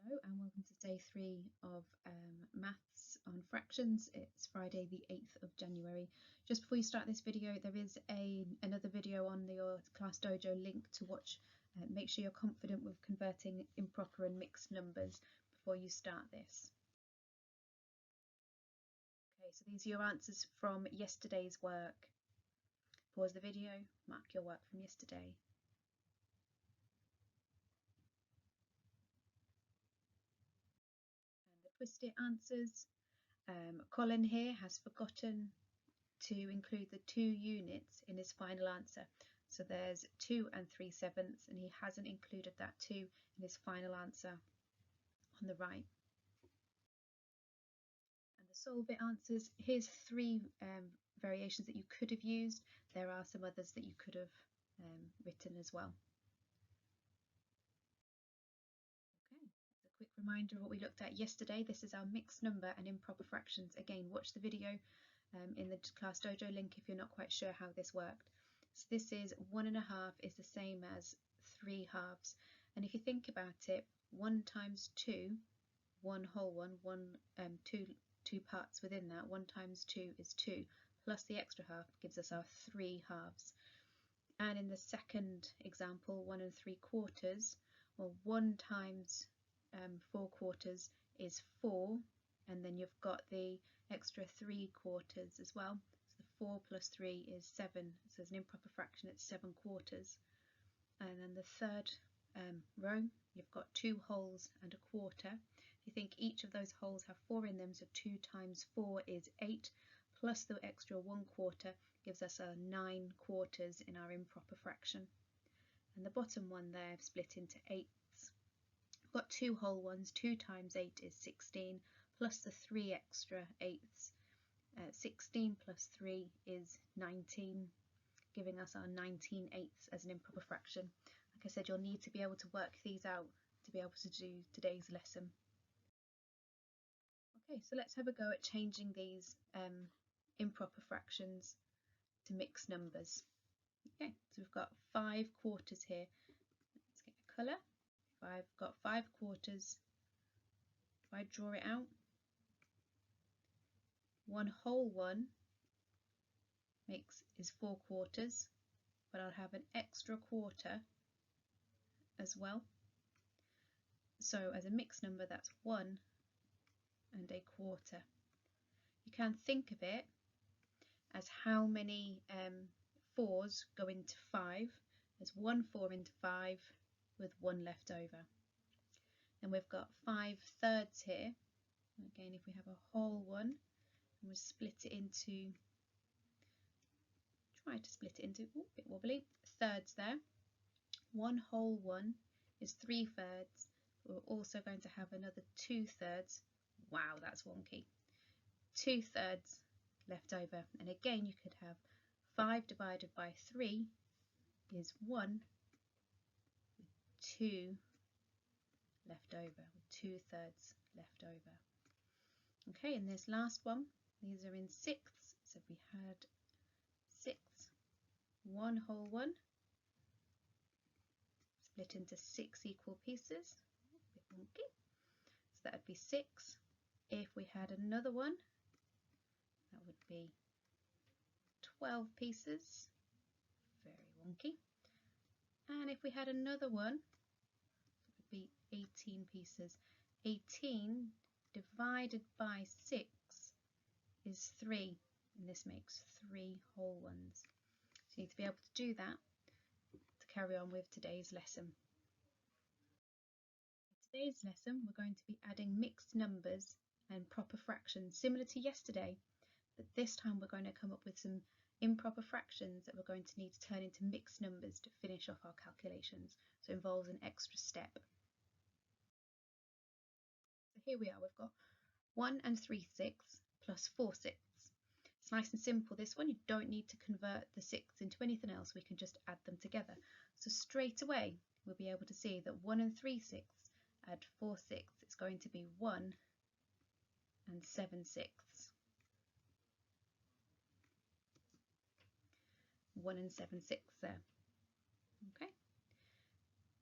Hello and welcome to day 3 of maths on fractions. It's Friday the 8th of January. Just before you start this video, there is another video on your Class Dojo link to watch. Make sure you're confident with converting improper and mixed numbers before you start this. Okay, so these are your answers from yesterday's work. Pause the video, mark your work from yesterday. And the twist it answers. Colin here has forgotten to include the 2 units in his final answer. So there's 2 3/7, and he hasn't included that 2 in his final answer on the right. And the solve it answers, here's 3 variations that you could have used. There are some others that you could have written as well. Okay, a quick reminder of what we looked at yesterday. This is our mixed number and improper fractions. Again, watch the video in the Class Dojo link if you're not quite sure how this worked. So this is 1 1/2 is the same as 3 halves, and if you think about it, 1 times 2, 1 whole one, two parts within that, 1 times 2 is 2, plus the extra half gives us our 3 halves. And in the second example, 1 3/4, well, 1 times 4/4 is 4, and then you've got the extra 3/4 as well. So 4 plus 3 is 7, so as an improper fraction it's 7/4. And then the third row, you've got 2 wholes and a quarter. If you think each of those wholes have 4 in them, so 2 times 4 is 8, plus the extra 1/4 gives us a 9/4 in our improper fraction. And the bottom one there I've split into 8ths. We've got 2 whole ones, 2 times 8 is 16, plus the 3 extra 8ths. 16 plus 3 is 19, giving us our 19/8 as an improper fraction. Like I said, you'll need to be able to work these out to be able to do today's lesson. Okay, so let's have a go at changing these improper fractions to mixed numbers. Okay, so we've got 5/4 here. Let's get a colour. If I've got 5/4, if I draw it out, 1 whole one is 4/4, but I'll have an extra quarter as well. So as a mixed number, that's 1 1/4. You can think of it as how many 4s go into 5. There's 1 4 into 5 with 1 left over. And we've got 5/3 here. Again, if we have a whole one and we split it into, a bit wobbly, thirds there. 1 whole one is 3/3. We're also going to have another 2/3. Wow, that's wonky. 2/3 left over. And again, you could have 5 divided by 3 is 1 with 2 left over, with 2/3 left over. Okay, and this last one, these are in 6ths. So if we had 6, 1 whole one, split into 6 equal pieces, a bit wonky. So that would be 6. If we had another one, that would be 12 pieces, very wonky. And if we had another one, it would be 18 pieces. 18 divided by 6 is 3, and this makes 3 whole ones. So you need to be able to do that to carry on with today's lesson. In today's lesson, we're going to be adding mixed numbers and proper fractions, similar to yesterday, but this time we're going to come up with some improper fractions that we're going to need to turn into mixed numbers to finish off our calculations. So it involves an extra step. So here we are, we've got 1 3/6 plus 4/6. It's nice and simple, this one. You don't need to convert the 6 into anything else, we can just add them together. So straight away we'll be able to see that 1 3/6 add 4/6, it's going to be 1 7/6. 1 7/6 there. Okay.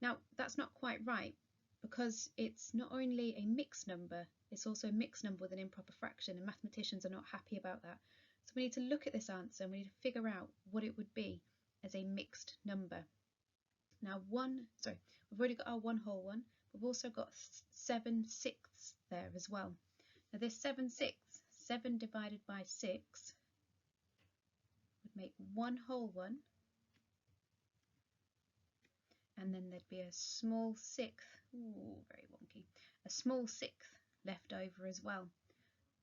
Now that's not quite right, because it's not only a mixed number, it's also a mixed number with an improper fraction, and mathematicians are not happy about that. So we need to look at this answer and we need to figure out what it would be as a mixed number. Now we've already got our 1 whole one, but we've also got 7/6 there as well. Now this 7/6, 7 divided by 6 would make 1 whole one, and then there'd be a small sixth, ooh, very wonky, a small sixth left over as well.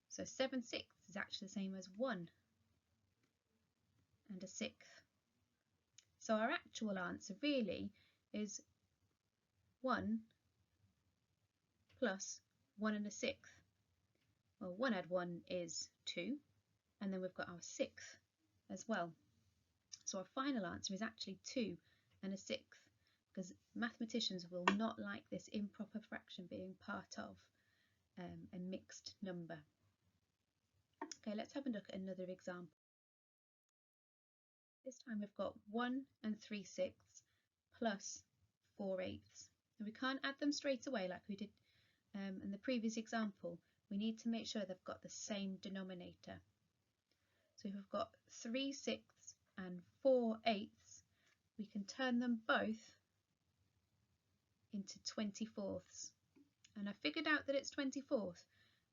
So 7/6 is actually the same as 1 and a sixth. So our actual answer really is 1 plus 1 and a sixth. Well, 1 add 1 is 2, and then we've got our sixth as well. So our final answer is actually 2 and a sixth, because mathematicians will not like this improper fraction being part of a mixed number. Okay, let's have a look at another example. This time we've got 1 and 3/6 plus 4/8. And we can't add them straight away like we did in the previous example. We need to make sure they've got the same denominator. So if we've got 3/6 and 4/8, we can turn them both into 24ths. And I figured out that it's 24th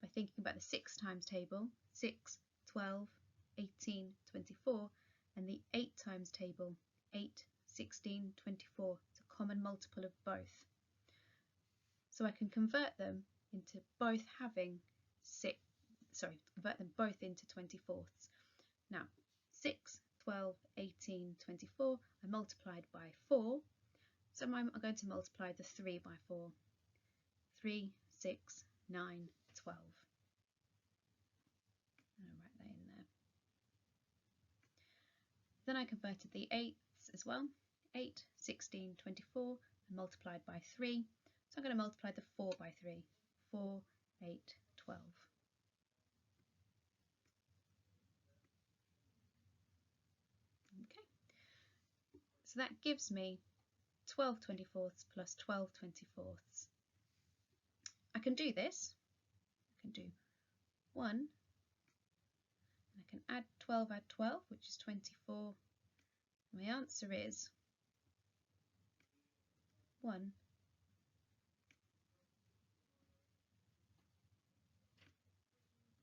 by thinking about the 6 times table, 6, 12, 18, 24, and the 8 times table, 8, 16, 24. It's a common multiple of both. So I can convert them into both having convert them both into 24ths. Now 6, 12, 18, 24 are multiplied by 4, so I'm going to multiply the 3 by 4. 3, 6, 9, 12. I'll write that in there. Then I converted the 8s as well. 8, 16, 24 and multiplied by 3. So I'm going to multiply the 4 by 3. 4, 8, 12. Okay. So that gives me 12 24ths plus 12 24ths. I can do this. I can do 1, and I can add 12, add 12, which is 24. My answer is 1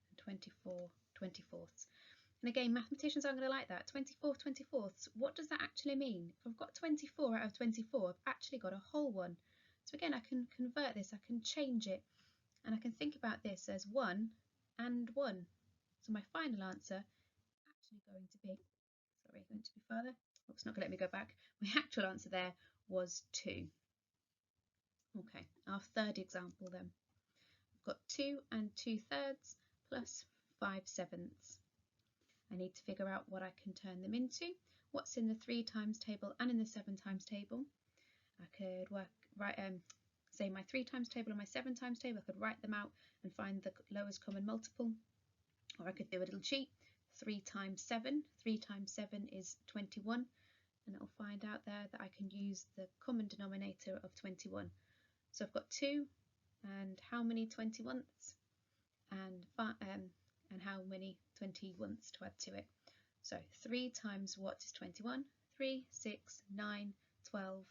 and 24 24ths. And again, mathematicians aren't going to like that. 24 24ths, what does that actually mean? If I've got 24 out of 24, I've actually got a whole one. So again, I can convert this, I can change it, and I can think about this as 1 and 1. So my final answer actually going to be further. Oh, it's not going to let me go back. My actual answer there was 2. Okay, our third example then. I've got 2 and 2/3 plus 5/7. I need to figure out what I can turn them into, what's in the 3 times table and in the 7 times table. I could say my 3 times table and my 7 times table. I could write them out and find the lowest common multiple, or I could do a little cheat. 3 times 7. 3 times 7 is 21, and it'll find out there that I can use the common denominator of 21. So I've got 2 and how many 21ths, and how many 21ths to add to it. So 3 times what is 21? 3, 6, 9, 12,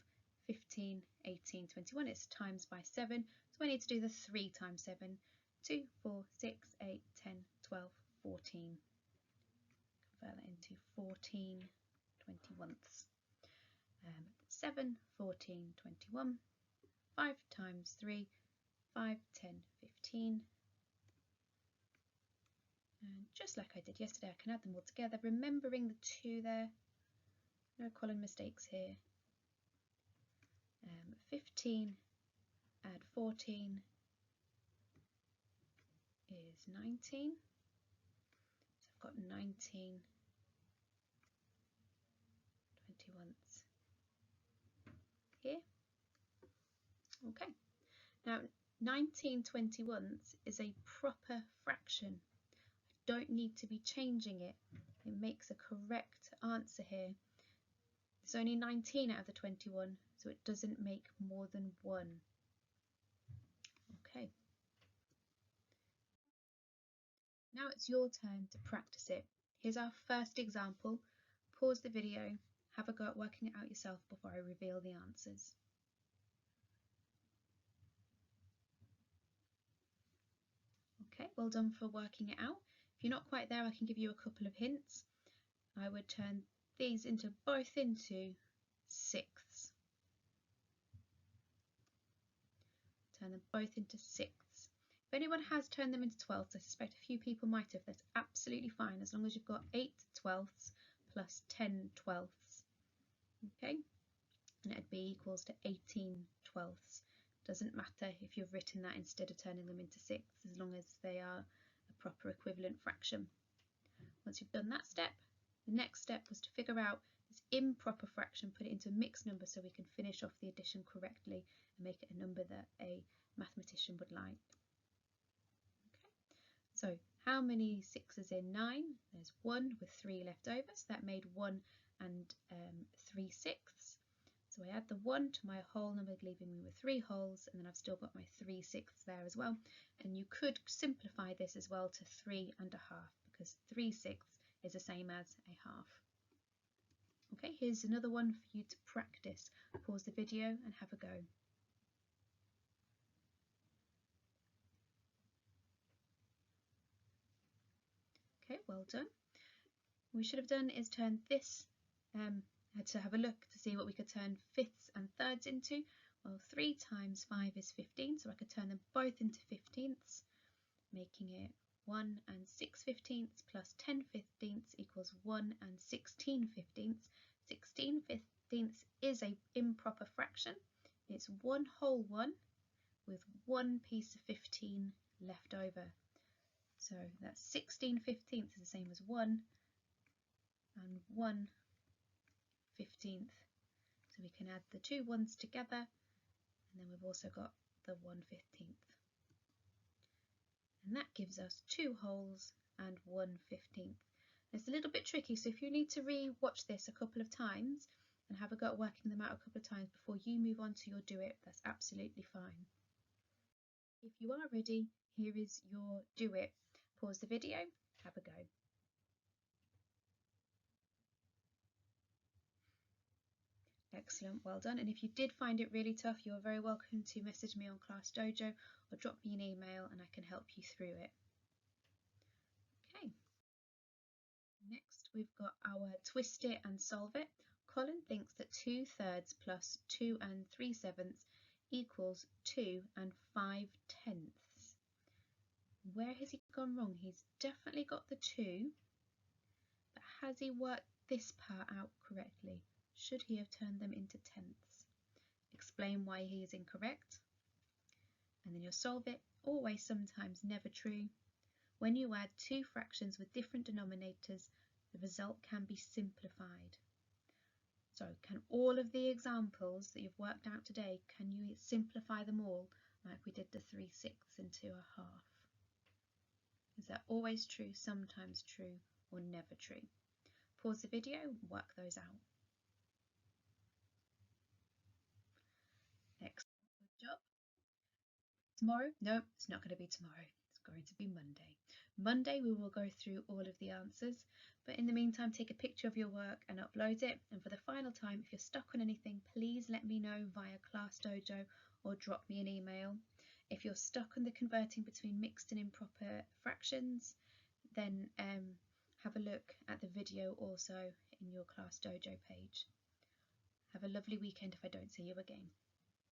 15, 18, 21. It's times by 7. So I need to do the 3 times 7. 2, 4, 6, 8, 10, 12, 14. Convert that into 14 21ths. 7, 14, 21. 5 times 3, 5, 10, 15. And just like I did yesterday, I can add them all together, remembering the 2 there. No column mistakes here. 15 add 14 is 19. So I've got 19 21ths here. Okay. Now 19 21ths is a proper fraction. I don't need to be changing it. It makes a correct answer here. There's only 19 out of the 21, so it doesn't make more than 1. Now it's your turn to practice it. Here's our first example. Pause the video, have a go at working it out yourself before I reveal the answers. Okay, well done for working it out. If you're not quite there, I can give you a couple of hints. I would turn these both into sixths. Turn them both into sixths. If anyone has turned them into twelfths, I suspect a few people might have. That's absolutely fine, as long as you've got 8 twelfths plus 10 twelfths. Okay, and it'd be equals to 18 twelfths. Doesn't matter if you've written that instead of turning them into sixths, as long as they are a proper equivalent fraction. Once you've done that step, the next step was to figure out this improper fraction, put it into a mixed number so we can finish off the addition correctly and make it a number that a mathematician would like. Okay. So how many sixes in 9? There's 1 with 3 left over, so that made 1 and 3 sixths. So I add the 1 to my whole number, leaving me with 3 wholes, and then I've still got my 3 sixths there as well. And you could simplify this as well to 3 and a half, because 3 sixths is the same as a half. Okay, here's another one for you to practice. Pause the video and have a go. Okay, well done. What we should have done is turn this, had to have a look to see what we could turn fifths and thirds into. Well, 3 times 5 is 15, so I could turn them both into 15ths, making it 1 and 6 15ths plus 10 15ths equals 1 and 16 15ths. 16 15ths is an improper fraction. It's one whole one with one piece of 15 left over. So that's 16 15ths is the same as 1 and 1 15th. So we can add the two ones together, and then we've also got the 1 15th. And that gives us 2 wholes and 1 15th. It's a little bit tricky, so if you need to re-watch this a couple of times and have a go at working them out a couple of times before you move on to your do it, that's absolutely fine. If you are ready, here is your do it. Pause the video, have a go. Excellent, well done. And if you did find it really tough, you're very welcome to message me on Class Dojo or drop me an email and I can help you through it. Okay. Next, we've got our twist it and solve it. Colin thinks that 2/3 plus 2 and 3/7 equals 2 and 5/10. Where has he gone wrong? He's definitely got the 2, but has he worked this part out correctly? Should he have turned them into tenths? Explain why he is incorrect. And then you'll solve it. Always, sometimes, never true. When you add two fractions with different denominators, the result can be simplified. So can all of the examples that you've worked out today, can you simplify them all like we did the 3 sixths into a half? Is that always true, sometimes true, or never true? Pause the video and work those out. Excellent, good job. Tomorrow? No, it's not going to be tomorrow. It's going to be Monday. Monday we will go through all of the answers, but in the meantime take a picture of your work and upload it. And for the final time, if you're stuck on anything, please let me know via Class Dojo or drop me an email. If you're stuck on the converting between mixed and improper fractions, then have a look at the video also in your Class Dojo page. Have a lovely weekend if I don't see you again.